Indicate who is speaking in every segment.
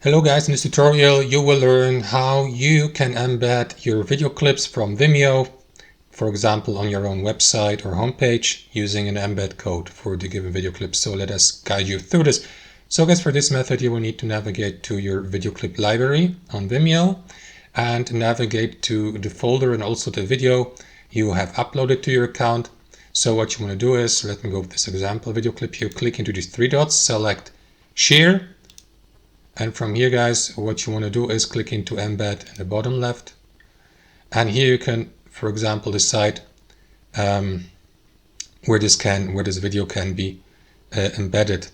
Speaker 1: Hello guys, in this tutorial you will learn how you can embed your video clips from Vimeo, for example on your own website or homepage, using an embed code for the given video clip. So let us guide you through this. So guys, for this method you will need to navigate to your video clip library on Vimeo and navigate to the folder and also the video you have uploaded to your account. So what you want to do is, let me go with this example video clip here, click into these three dots, select share. And from here guys, what you want to do is click into embed in the bottom left. And here you can, for example, decide where this video can be embedded.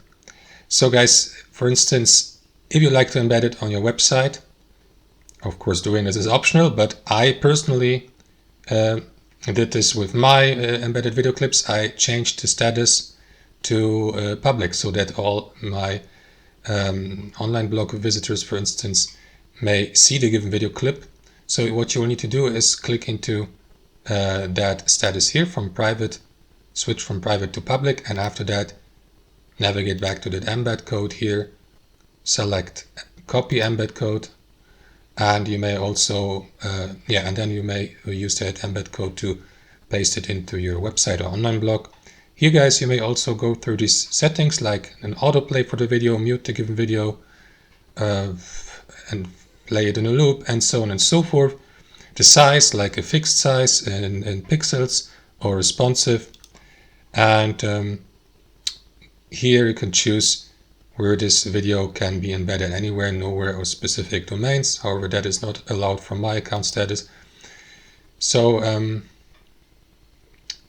Speaker 1: So guys, for instance, if you like to embed it on your website, of course doing this is optional, but I personally did this with my embedded video clips. I changed the status to public so that all my online blog visitors, for instance, may see the given video clip. So what you will need to do is click into that status here from private, switch from private to public, and after that navigate back to that embed code here, select copy embed code, and you may also and then you may use that embed code to paste it into your website or online blog. Here guys, you may also go through these settings like an autoplay for the video, mute the given video, and play it in a loop, and so on and so forth. The size, like a fixed size in pixels or responsive. And here you can choose where this video can be embedded, anywhere, nowhere, or specific domains. However, that is not allowed from my account status. So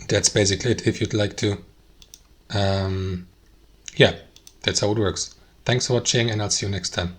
Speaker 1: that's basically it. If you'd like to, that's how it works. Thanks for watching, and I'll see you next time.